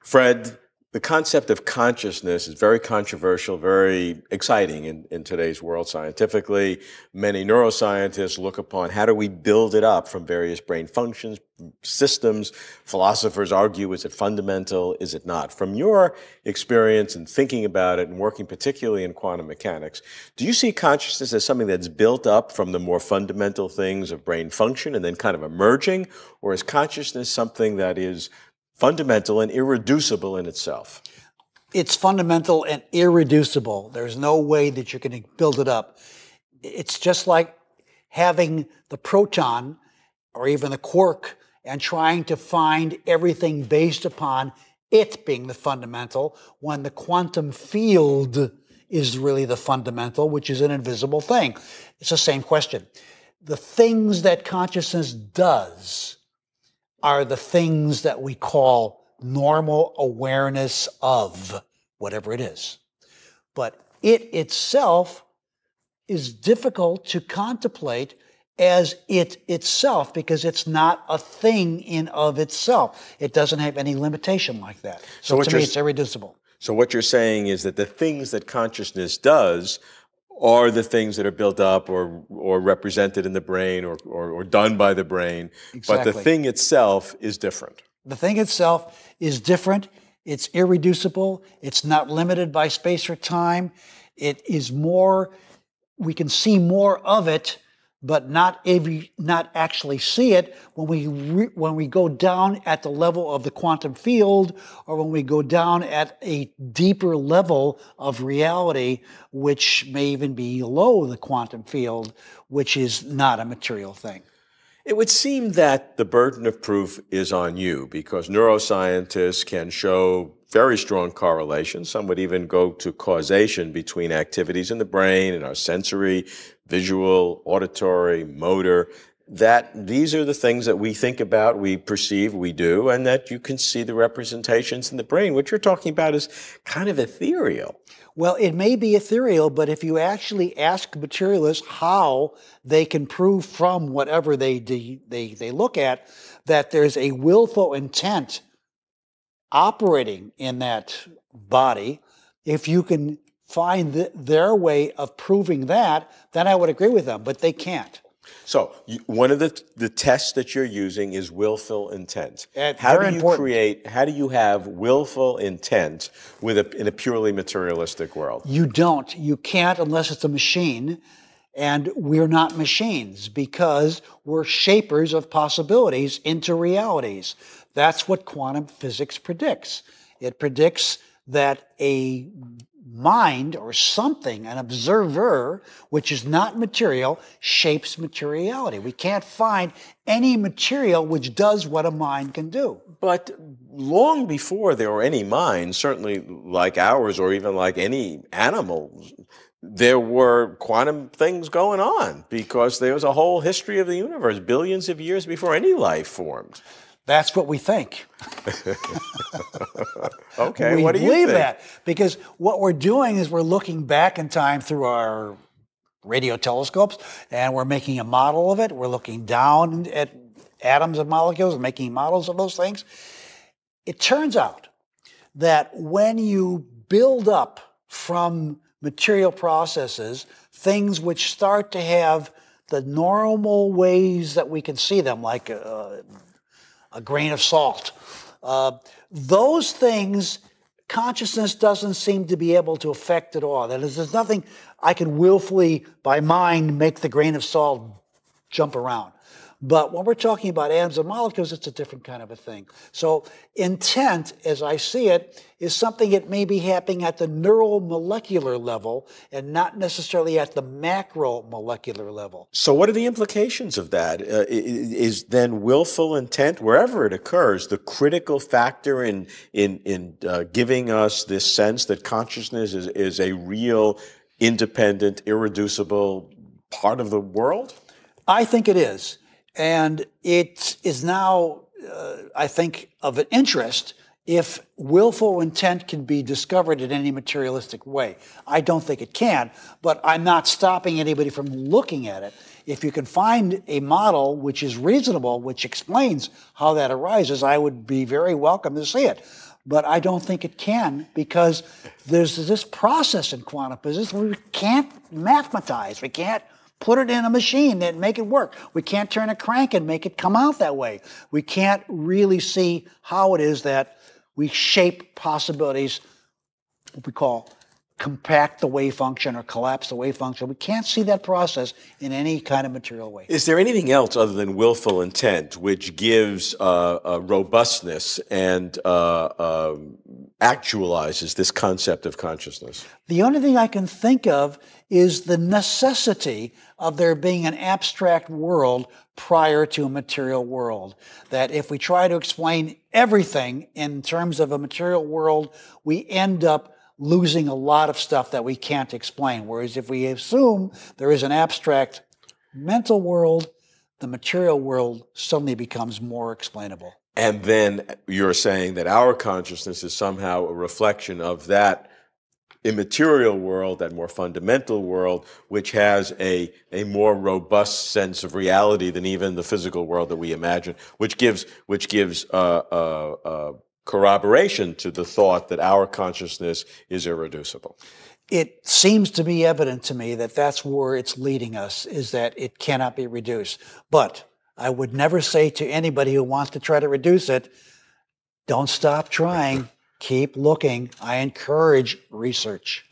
Fred, the concept of consciousness is very controversial, very exciting in today's world scientifically. Many neuroscientists look upon how do we build it up from various brain functions, systems. Philosophers argue, is it fundamental, is it not? From your experience and thinking about it and working particularly in quantum mechanics, do you see consciousness as something that's built up from the more fundamental things of brain function and then kind of emerging? Or is consciousness something that is fundamental and irreducible in itself? It's fundamental and irreducible. There's no way that you can build it up. It's just like having the proton or even the quark and trying to find everything based upon it being the fundamental when the quantum field is really the fundamental, which is an invisible thing. It's the same question. The things that consciousness does are the things that we call normal awareness of whatever it is. But it itself is difficult to contemplate as it itself because it's not a thing in of itself. It doesn't have any limitation like that. So to me, it's irreducible. So what you're saying is that the things that consciousness does are the things that are built up or represented in the brain or done by the brain. Exactly. But the thing itself is different. The thing itself is different. It's irreducible. It's not limited by space or time. It is more, we can see more of it, but not actually see it when we go down at the level of the quantum field or when we go down at a deeper level of reality, which may even be below the quantum field, which is not a material thing. It would seem that the burden of proof is on you because neuroscientists can show very strong correlations. Some would even go to causation between activities in the brain and our sensory, visual, auditory, motor, that these are the things that we think about, we perceive, we do, and that you can see the representations in the brain. What you're talking about is kind of ethereal. Well, it may be ethereal, but if you actually ask materialists how they can prove from whatever they look at that there's a willful intent operating in that body, if you can find their way of proving that, then I would agree with them, but they can't. So one of the tests that you're using is willful intent. How do you have willful intent in a purely materialistic world? You don't. You can't unless it's a machine. And we're not machines because we're shapers of possibilities into realities. That's what quantum physics predicts. It predicts that a mind or something, an observer, which is not material, shapes materiality. We can't find any material which does what a mind can do. But long before there were any minds, certainly like ours or even like any animal, there were quantum things going on because there was a whole history of the universe, billions of years before any life formed. That's what we think. Okay, what do you think? We believe that because what we're doing is we're looking back in time through our radio telescopes and we're making a model of it. We're looking down at atoms and molecules and making models of those things. It turns out that when you build up from material processes, things which start to have the normal ways that we can see them, like a grain of salt. Those things, consciousness doesn't seem to be able to affect at all. That is, there's nothing I can willfully, by mind, make the grain of salt jump around. But when we're talking about atoms and molecules, it's a different kind of a thing. So intent, as I see it, is something that may be happening at the neuromolecular level and not necessarily at the macromolecular level. So what are the implications of that? Is then willful intent, wherever it occurs, the critical factor in giving us this sense that consciousness is a real, independent, irreducible part of the world? I think it is. And it is now, I think, of an interest if willful intent can be discovered in any materialistic way. I don't think it can, but I'm not stopping anybody from looking at it. If you can find a model which is reasonable, which explains how that arises, I would be very welcome to see it. but I don't think it can, because there's this process in quantum physics where we can't mathematize. We can't put it in a machine and make it work. We can't turn a crank and make it come out that way. We can't really see how it is that we shape possibilities, what we call compact the wave function or collapse the wave function. We can't see that process in any kind of material way. Is there anything else other than willful intent which gives robustness and actualizes this concept of consciousness? The only thing I can think of is the necessity of there being an abstract world prior to a material world. That if we try to explain everything in terms of a material world, we end up losing a lot of stuff that we can't explain. Whereas if we assume there is an abstract mental world, the material world suddenly becomes more explainable. And then you're saying that our consciousness is somehow a reflection of that immaterial world, that more fundamental world, which has a more robust sense of reality than even the physical world that we imagine, which gives corroboration to the thought that our consciousness is irreducible. It seems to be evident to me that that's where it's leading us, is that it cannot be reduced. But I would never say to anybody who wants to try to reduce it, don't stop trying, keep looking. I encourage research.